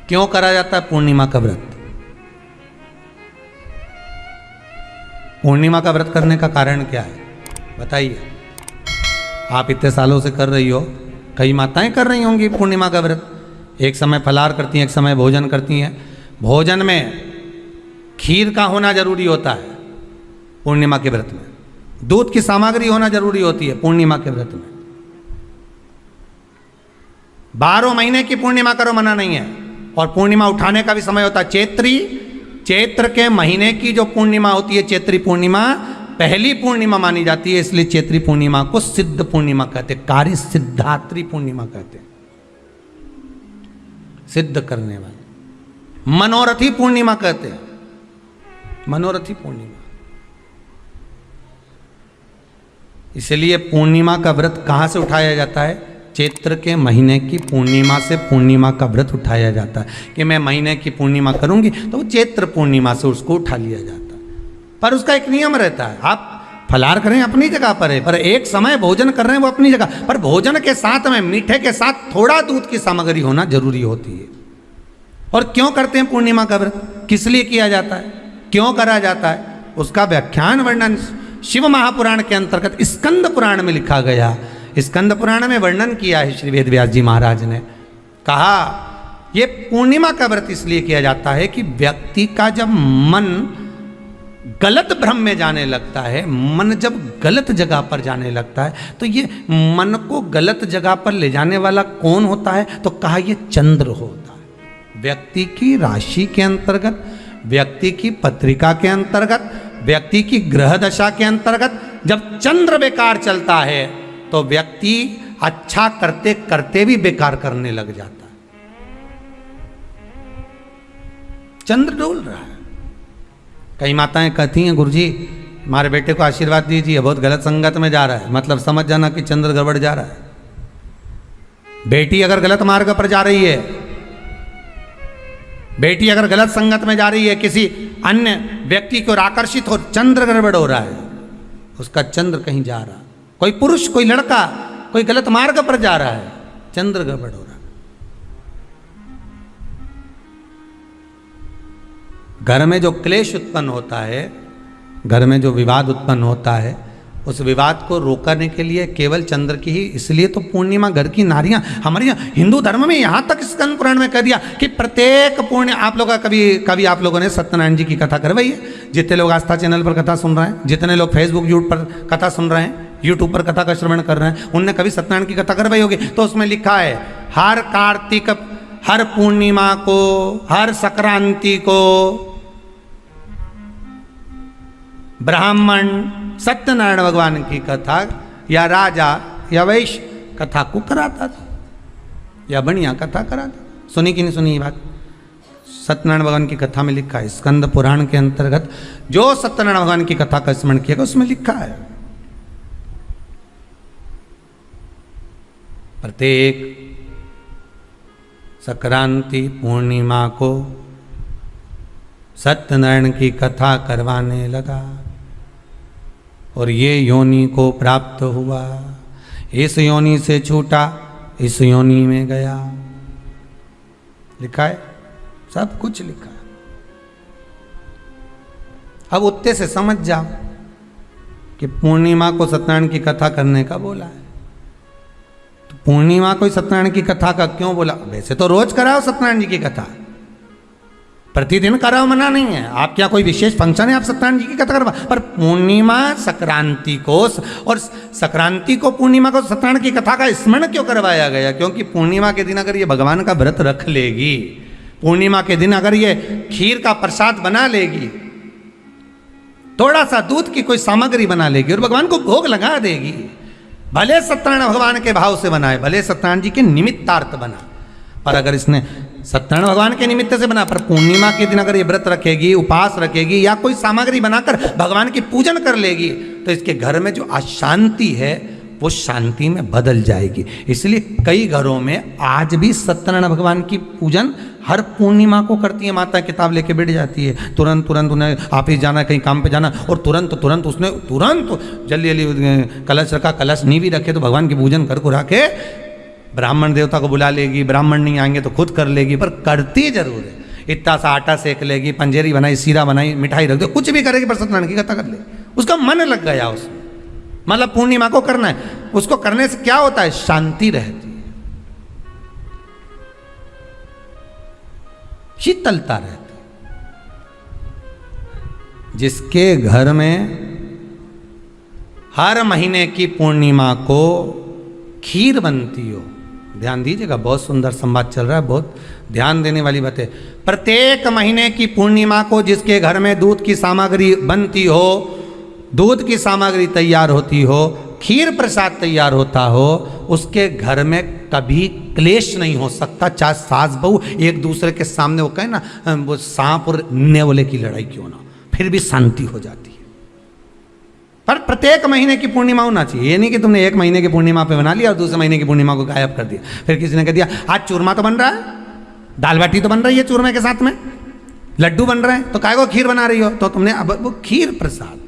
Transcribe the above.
क्यों करा जाता है पूर्णिमा का व्रत? पूर्णिमा का व्रत करने का कारण क्या है बताइए? आप इतने सालों से कर रही हो, कई माताएं कर रही होंगी पूर्णिमा का व्रत। एक समय फलाहार करती हैं, एक समय भोजन करती हैं। भोजन में खीर का होना जरूरी होता है पूर्णिमा के व्रत में, दूध की सामग्री होना जरूरी होती है पूर्णिमा के व्रत में। 12 महीने की पूर्णिमा करो मना नहीं है। और पूर्णिमा उठाने का भी समय होता है चैत्री, चैत्र के महीने की जो पूर्णिमा होती है चैत्री पूर्णिमा पहली पूर्णिमा मानी जाती है, इसलिए चैत्री पूर्णिमा को सिद्ध पूर्णिमा कहते हैं, कार्य सिद्धात्री पूर्णिमा कहते हैं, सिद्ध करने वाले। मनोरथी पूर्णिमा कहते हैं, मनोरथी पूर्णिमा। इसलिए पूर्णिमा का व्रत कहां से उठाया जाता है? चैत्र के महीने की पूर्णिमा से पूर्णिमा का व्रत उठाया जाता है कि मैं महीने की पूर्णिमा करूंगी तो वो चैत्र पूर्णिमा से उसको उठा लिया जाता है। पर उसका एक नियम रहता है, आप फलाहार करें अपनी जगह पर है, पर एक समय भोजन कर रहे हैं वो अपनी जगह पर। भोजन के साथ में मीठे के साथ थोड़ा दूध की सामग्री होना जरूरी होती है। और क्यों करते हैं पूर्णिमा का व्रत, किस लिए किया जाता है, क्यों करा जाता है, उसका व्याख्यान वर्णन शिव महापुराण के अंतर्गत स्कंद पुराण में लिखा गया। स्कंद पुराण में वर्णन किया है श्री वेद व्यास जी महाराज ने। कहा ये पूर्णिमा का व्रत इसलिए किया जाता है कि व्यक्ति का जब मन गलत भ्रम में जाने लगता है, मन जब गलत जगह पर जाने लगता है, तो ये मन को गलत जगह पर ले जाने वाला कौन होता है? तो कहा ये चंद्र होता है। व्यक्ति की राशि के अंतर्गत, व्यक्ति की पत्रिका के अंतर्गत, व्यक्ति की ग्रह दशा के अंतर्गत जब चंद्र बेकार चलता है तो व्यक्ति अच्छा करते करते भी बेकार करने लग जाता है। चंद्र डोल रहा है। कई माताएं कहती हैं गुरुजी हमारे बेटे को आशीर्वाद दीजिए, बहुत गलत संगत में जा रहा है। मतलब समझ जाना कि चंद्र गड़बड़ जा रहा है। बेटी अगर गलत मार्ग पर जा रही है, बेटी अगर गलत संगत में जा रही है, किसी अन्य व्यक्ति को आकर्षित हो, चंद्र गड़बड़ हो रहा है, उसका चंद्र कहीं जा रहा है। कोई पुरुष, कोई लड़का, कोई गलत मार्ग पर जा रहा है, चंद्र गड़बड़ हो रहा है। घर में जो क्लेश उत्पन्न होता है, घर में जो विवाद उत्पन्न होता है, उस विवाद को रोकने के लिए केवल चंद्र की ही, इसलिए तो पूर्णिमा घर की नारियां हमारे यहाँ हिंदू धर्म में यहाँ तक स्कंद पुराण में कह दिया कि प्रत्येक पूर्णिमा आप लोग कभी आप लोगों ने सत्यनारायण जी की कथा करवाई है? जितने लोग आस्था चैनल पर कथा सुन रहे हैं, जितने लोग फेसबुक यूट्यूब पर कथा सुन रहे हैं, यूट्यूब पर कथा का श्रवण कर रहे हैं, उनने कभी सत्यनारायण की कथा करवाई होगी। तो उसमें लिखा है हर कार्तिक, हर पूर्णिमा को, हर संक्रांति को ब्राह्मण सत्यनारायण भगवान की कथा या राजा या वैश्य कथा को कराता था या बढ़िया कथा कराता। सुनी कि नहीं सुनी ये बात? सत्यनारायण भगवान की कथा में लिखा है, स्कंद पुराण के अंतर्गत जो सत्यनारायण भगवान की कथा का स्मरण किया उसमें लिखा है प्रत्येक संक्रांति पूर्णिमा को सत्यनारायण की कथा करवाने लगा और ये योनि को प्राप्त हुआ, इस योनि से छूटा, इस योनि में गया। लिखा है, सब कुछ लिखा है। अब उत्ते से समझ जाओ कि पूर्णिमा को सत्यनारायण की कथा करने का बोला है। तो पूर्णिमा को सत्यनारायण की कथा का क्यों बोला? वैसे तो रोज कराओ सत्यनारायण जी की कथा, प्रतिदिन कराओ, मना नहीं है। आप क्या कोई विशेष फंक्शन है आप सत्यनारायण जी की कथा करवा, पर पूर्णिमा संक्रांति को और संक्रांति को पूर्णिमा को सत्यनारायण की कथा का स्मरण क्यों करवाया गया? क्योंकि पूर्णिमा के दिन अगर ये भगवान का व्रत रख लेगी, पूर्णिमा के दिन अगर ये खीर का प्रसाद बना लेगी, थोड़ा सा दूध की कोई सामग्री बना लेगी और भगवान को भोग लगा देगी, भले सत्यनारायण भगवान के भाव से बनाए, भले सत्यनारायण जी के निमित्तार्थ बना, पर अगर इसने सत्यनारायण भगवान के निमित्त से बना, पर पूर्णिमा के दिन अगर ये व्रत रखेगी, उपास रखेगी या कोई सामग्री बनाकर भगवान की पूजन कर लेगी, तो इसके घर में जो अशांति है वो शांति में बदल जाएगी। इसलिए कई घरों में आज भी सत्यनारायण भगवान की पूजन हर पूर्णिमा को करती है। माता किताब लेके बैठ जाती है, तुरंत उन्हें ऑफिस जाना, कहीं काम पे जाना, और तुरंत उसने जल्दी कलश रखा, कलश नींवी रखे तो भगवान की पूजन कर के ब्राह्मण देवता को बुला लेगी, ब्राह्मण नहीं आएंगे तो खुद कर लेगी, पर करती जरूर है। इतना सा आटा सेक लेगी, पंजेरी बनाई, सीरा बनाई, मिठाई रख दो, कुछ भी करेगी पर सत्यनारायण की कथा कर ले। उसका मन लग गया उसमें, मतलब पूर्णिमा को करना है। उसको करने से क्या होता है? शांति रहती है, शीतलता रहती है। जिसके घर में हर महीने की पूर्णिमा को खीर बनती हो, ध्यान दीजिएगा, बहुत सुंदर संवाद चल रहा है, बहुत ध्यान देने वाली बात है। प्रत्येक महीने की पूर्णिमा को जिसके घर में दूध की सामग्री बनती हो, दूध की सामग्री तैयार होती हो, खीर प्रसाद तैयार होता हो, उसके घर में कभी क्लेश नहीं हो सकता। चाहे सास बहू एक दूसरे के सामने वो कहे ना, वो सांप और नेवले की लड़ाई क्यों ना, फिर भी शांति हो जाती है। पर प्रत्येक महीने की पूर्णिमा होना चाहिए। ये नहीं कि तुमने एक महीने की पूर्णिमा पे बना लिया और दूसरे महीने की पूर्णिमा को गायब कर दिया। फिर किसी ने कह दिया आज चूरमा तो बन रहा है, दाल बाटी तो बन रही है चूरमे के साथ में, लड्डू बन रहे हैं, तो काय को खीर बना रही हो? तो तुमने अब वो खीर प्रसाद,